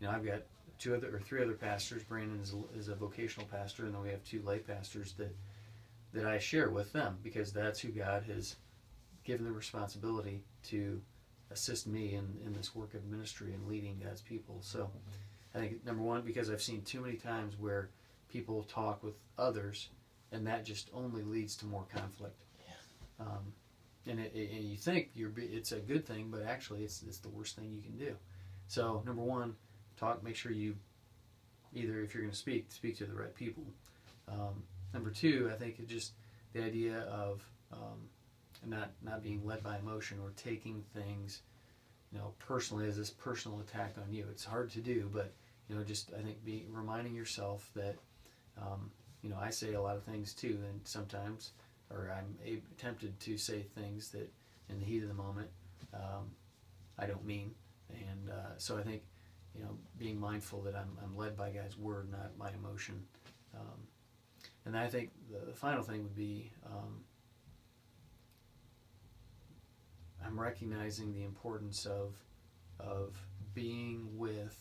I've got three other pastors. Brandon is a vocational pastor, and then we have two lay pastors that I share with them, because that's who God has given the responsibility to assist me in this work of ministry and leading God's people. So I think, number one, because I've seen too many times where people talk with others, and that just only leads to more conflict. Yeah. And you think it's a good thing, but actually it's the worst thing you can do. So number one, make sure you, either if you're going to speak to the right people. Number two, I think just the idea of not being led by emotion or taking things, personally as this personal attack on you. It's hard to do, but just I think reminding yourself that I say a lot of things too, and sometimes, or I'm tempted to say things that in the heat of the moment I don't mean, and so I think being mindful that I'm led by God's word, not my emotion. And I think the final thing would be I'm recognizing the importance of being with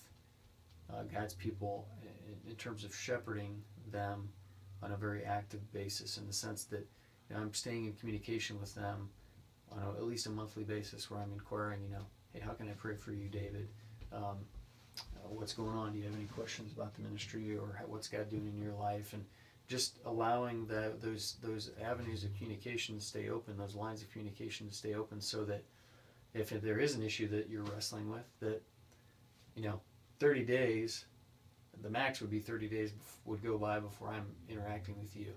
God's people in terms of shepherding them on a very active basis, in the sense that I'm staying in communication with them on at least a monthly basis, where I'm inquiring, hey, how can I pray for you, David? What's going on? Do you have any questions about the ministry, or what's God doing in your life? And just allowing those avenues of communication to stay open, those lines of communication to stay open, so that if there is an issue that you're wrestling with, that 30 days, the max would be 30 days would go by before I'm interacting with you.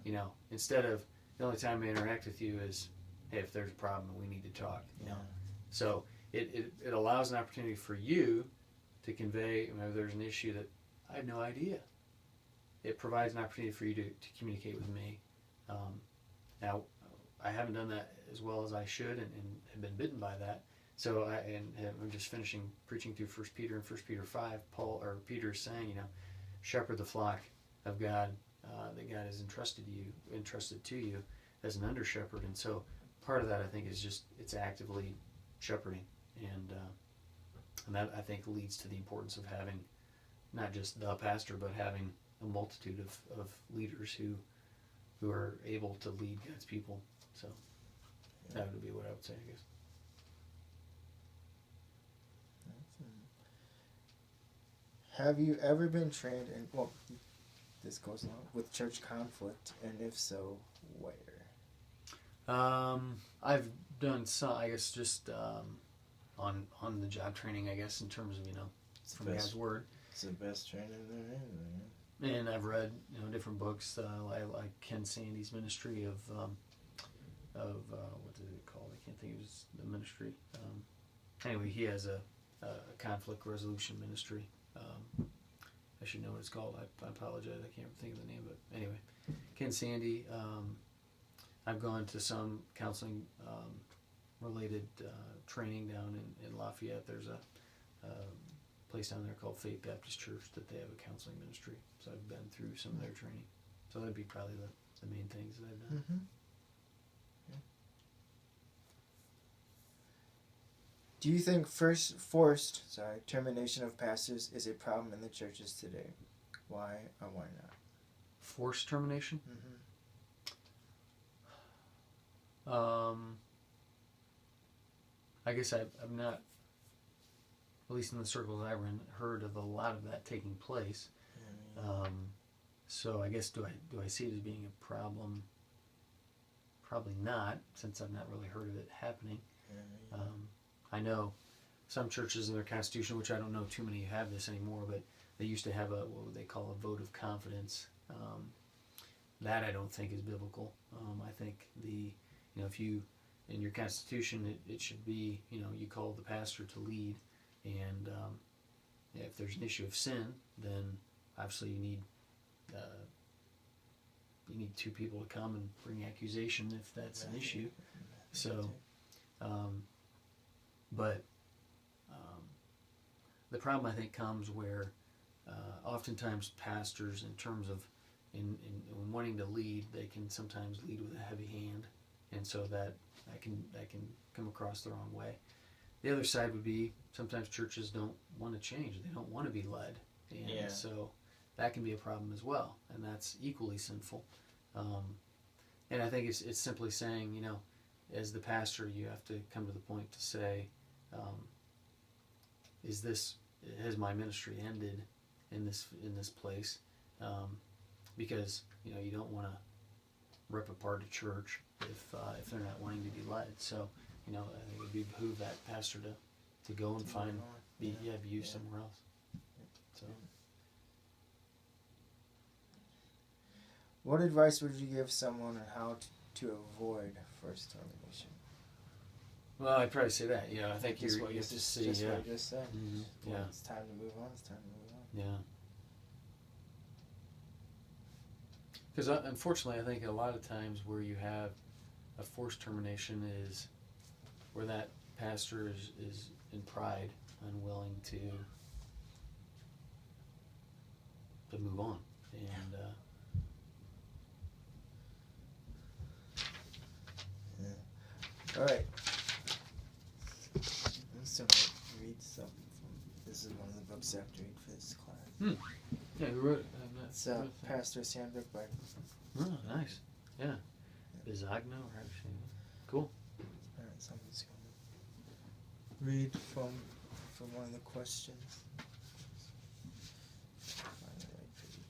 Mm-hmm. Instead of the only time I interact with you is, hey, if there's a problem we need to talk. So it allows an opportunity for you to convey, if there's an issue that I had no idea. It provides an opportunity for you to communicate with me. Now, I haven't done that as well as I should, and have been bitten by that. So I'm just finishing preaching through 1 Peter and 1 Peter 5. Peter is saying, shepherd the flock of God that God has entrusted to you as an under shepherd. And so part of that, I think, is just it's actively shepherding, and that, I think, leads to the importance of having not just the pastor, but having a multitude of leaders who are able to lead God's people. So that would be what I would say, I guess. Have you ever been trained in, this goes along with church conflict, and if so, where? I've done some, I guess, just on the job training, I guess, in terms of, from God's word. It's the best training there is, man. And I've read, different books. I like Ken Sande's ministry of what is it called? I can't think of the ministry. Anyway, he has a conflict resolution ministry. I should know what it's called. I apologize. I can't think of the name of it. Anyway, Ken Sande. I've gone to some counseling related training down in Lafayette. There's a place down there called Faith Baptist Church that they have a counseling ministry. So I've been through some of their training. So that'd be probably the main things that I've done. Mm-hmm. Yeah. Do you think forced termination of pastors is a problem in the churches today? Why or why not? Forced termination? Mm-hmm. I guess I've not, at least in the circles I've heard of a lot of that taking place. So I guess do I see it as being a problem? Probably not, since I've not really heard of it happening. I know some churches in their constitution, which I don't know too many have this anymore, but they used to have what they call a vote of confidence. That I don't think is biblical. I think if you, in your constitution, it should be, you call the pastor to lead, and if there's an issue of sin, then obviously you need two people to come and bring accusation if that's an issue. So, but the problem, I think, comes where oftentimes pastors, in terms of in wanting to lead, they can sometimes lead with a heavy hand, and so that can come across the wrong way. the other side would be sometimes churches don't want to change. They don't want to be led. And so that can be a problem as well. And that's equally sinful. And I think it's simply saying, you know, as the pastor, you have to come to the point to say, has my ministry ended in this place? Because, you know, you don't want to rip apart a church if they're not wanting to be led. So, you know, I think it would behoove that pastor to go and be used somewhere else. So, what advice would you give someone on how to avoid forced termination? well, I'd probably say that. You know, I think you have to see. Just Yeah. what you just said. Mm-hmm. When Yeah. it's time to move on. It's time to move on. Yeah. Because unfortunately, I think a lot of times where you have a forced termination is where that pastor is in pride, unwilling to move on, and All right. I'm just going to read something from. This is one of the books I have to read for this class. yeah, who wrote it? It's Pastor's Handbook by. Oh, nice. Yeah. Bizagno, or how do you say that? Cool. All right, so I'm just going to read from one of the questions. Find the right page.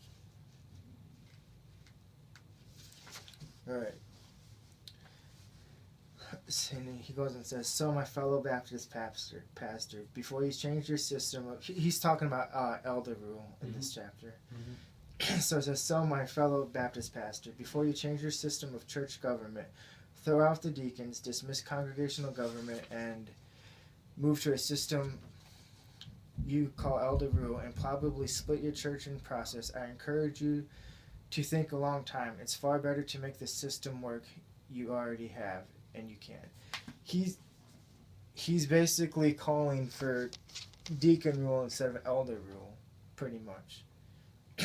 All right. And he goes and says, "So, my fellow Baptist pastor, before you change your system of..." He's talking about elder rule in this chapter. So it says, "So, my fellow Baptist pastor, before you change your system of church government, throw out the deacons, dismiss congregational government, and move to a system you call elder rule, and probably split your church in process. I encourage you to think a long time. It's far better to make the system work you already have, and you can." He's basically calling for deacon rule instead of elder rule, pretty much.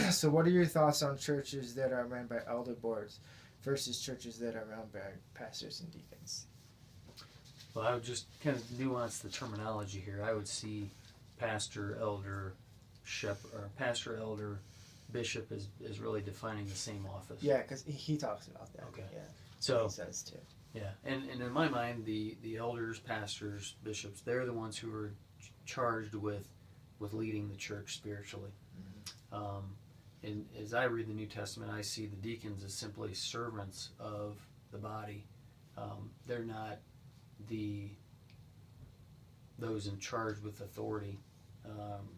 So what are your thoughts on churches that are run by elder boards versus churches that are run by pastors and deacons? Well, I would just kind of nuance the terminology here. I would see pastor, elder, shepherd, or pastor, elder, bishop is really defining the same office. Yeah, because he talks about that. Okay. Yeah. So he says too. yeah, and in my mind, the elders, pastors, bishops, they're the ones who are charged with leading the church spiritually. And as I read the New Testament, I see the deacons as simply servants of the body. They're not those in charge with authority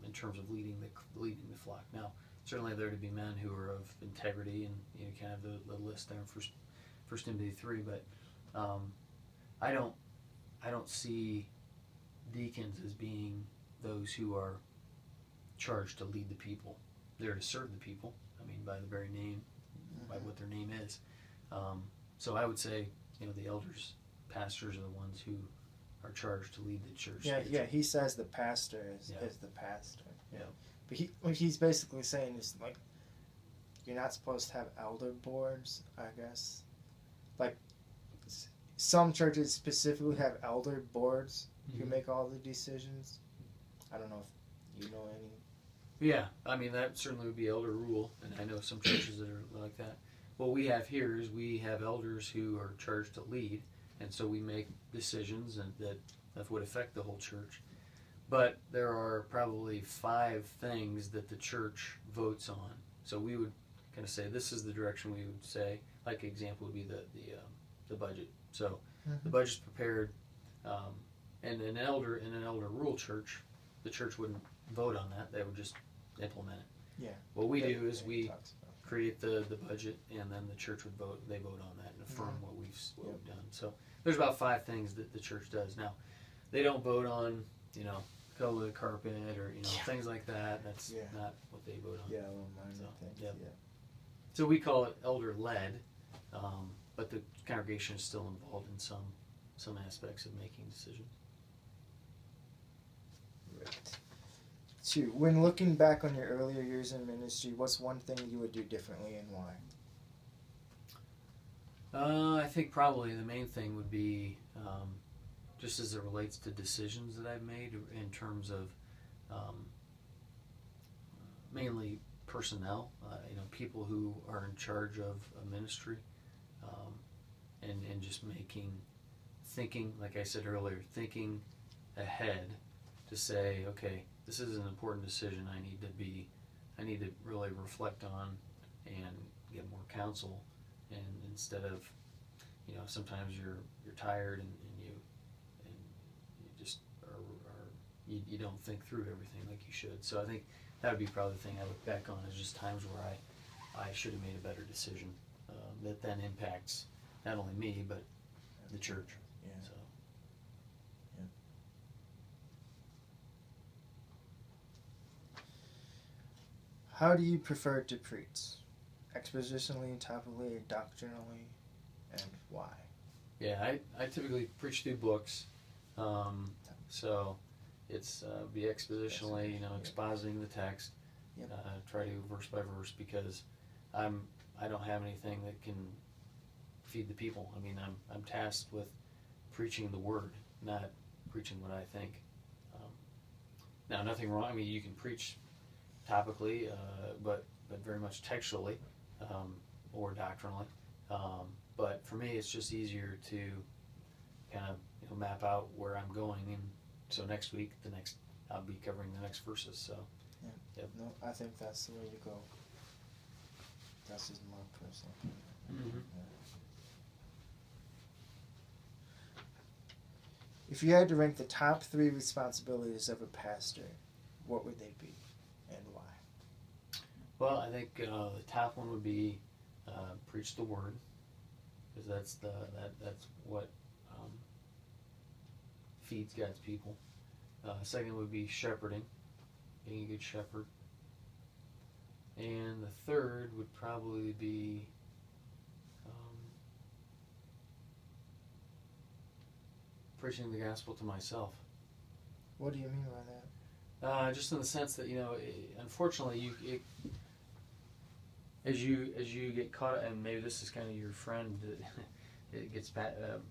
in terms of leading the flock. Now, certainly there to be men who are of integrity, and you know, kind of the list there in First Timothy 3. But I don't see deacons as being those who are charged to lead the people. They're to serve the people. I mean, by the very name, by what their name is. So I would say, you know, the elders, pastors are the ones who are charged to lead the church. Yeah. He says the pastor is the pastor. Yeah. But what he's basically saying is, like, you're not supposed to have elder boards, I guess. Like, some churches specifically have elder boards who make all the decisions. I don't know if you know any. Yeah, I mean, that certainly would be elder rule, and I know some churches that are like that. What we have here is we have elders who are charged to lead, and so we make decisions and that would affect the whole church. But there are probably 5 things that the church votes on. So we would kind of say this is the direction we would say. Like an example would be the budget. So the budget's prepared, and in an elder rule church, the church wouldn't vote on that; they would just implement it. Yeah. What we do is we create the budget, and then the church would vote. They vote on that and affirm what we've done. So there's about 5 things that the church does. Now, they don't vote on, you know, color of the carpet or, you know, things like that. That's not what they vote on. Yeah, well, minor things. Yeah. So we call it elder led, but the congregation is still involved in some aspects of making decisions. Right. 2. When looking back on your earlier years in ministry, what's one thing you would do differently and why? I think probably the main thing would be just as it relates to decisions that I've made in terms of mainly personnel, people who are in charge of a ministry, and just thinking, like I said earlier, thinking ahead to say, okay, this is an important decision I need to really reflect on and get more counsel, and instead of, sometimes you're tired and you just you don't think through everything like you should. So I think that would be probably the thing I look back on, is just times where I should have made a better decision, that then impacts not only me but the church. Yeah. So. Yeah. How do you prefer to preach? Expositionally, topically, doctrinally, and why? Yeah, I typically preach through books, so it's be expositionally, expositing the text. Yep. Try to verse by verse, because I don't have anything that can feed the people. I mean, I'm tasked with preaching the word, not preaching what I think. Now, nothing wrong. I mean, you can preach topically, but very much textually, or doctrinally. But for me, it's just easier to kind of map out where I'm going, and so next week, I'll be covering the next verses. So, yeah. Yep. No, I think that's the way to go. That's just my personal opinion. Mm-hmm. Yeah. If you had to rank the top 3 responsibilities of a pastor, what would they be, and why? Well, I think the top one would be preach the word, because that's what feeds God's people. Second would be shepherding, being a good shepherd, and the third would probably be preaching the gospel to myself. What do you mean by that? Just in the sense that, unfortunately, as you get caught, and maybe this is kind of your friend that it gets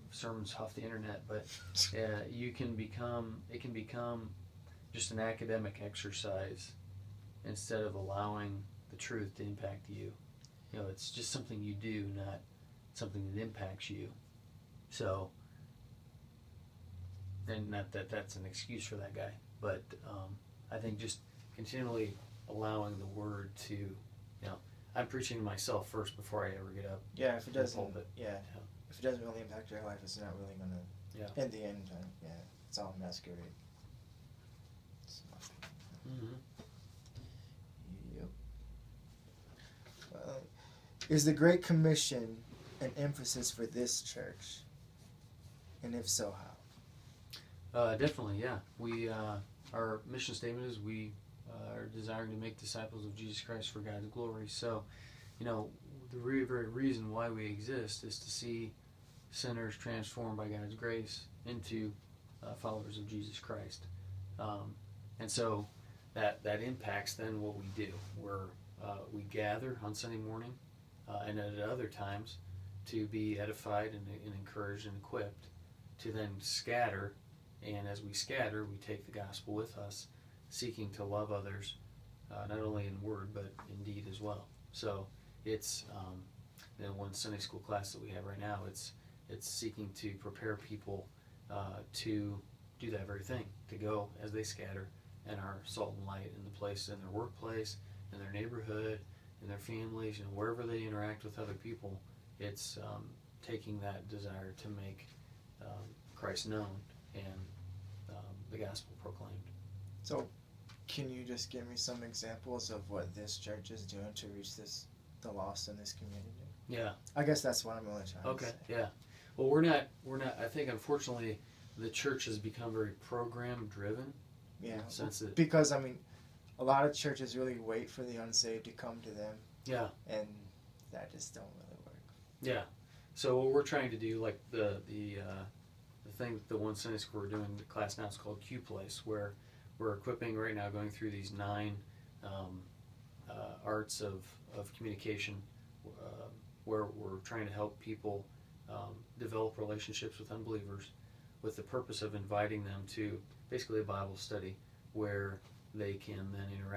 sermons off the internet, but it can become just an academic exercise instead of allowing the truth to impact you. It's just something you do, not something that impacts you. So, and not that that's an excuse for that guy, but I think just continually allowing the word to, I'm preaching to myself first before I ever get up. Yeah, if it doesn't, Yeah. if it doesn't really impact your life, it's not really gonna. Yeah. In the end, it's all masquerade. Mm-hmm. Yep. Well, is the Great Commission an emphasis for this church? And if so, how? Definitely, yeah. We our mission statement is we are desiring to make disciples of Jesus Christ for God's glory. So, the very reason why we exist is to see sinners transformed by God's grace into followers of Jesus Christ. And so that impacts then what we do. We gather on Sunday morning and at other times to be edified and encouraged and equipped to then scatter. And as we scatter, we take the gospel with us, seeking to love others, not only in word, but in deed as well. So it's one Sunday school class that we have right now, it's seeking to prepare people to do that very thing, to go as they scatter and are salt and light in the place, in their workplace, in their neighborhood, in their families, wherever they interact with other people. It's taking that desire to make Christ known and the gospel proclaimed. So, can you just give me some examples of what this church is doing to reach the lost in this community? Yeah. I guess that's what I'm really trying to say. Yeah. Well, we're not. I think, unfortunately, the church has become very program driven. Yeah. Since it, because a lot of churches really wait for the unsaved to come to them. Yeah. And that just don't really work. Yeah. So what we're trying to do, like the thing, the one Sunday school we're doing, the class now is called Crupe, where we're equipping right now, going through these 9 arts of communication, where we're trying to help people develop relationships with unbelievers, with the purpose of inviting them to basically a Bible study where they can then interact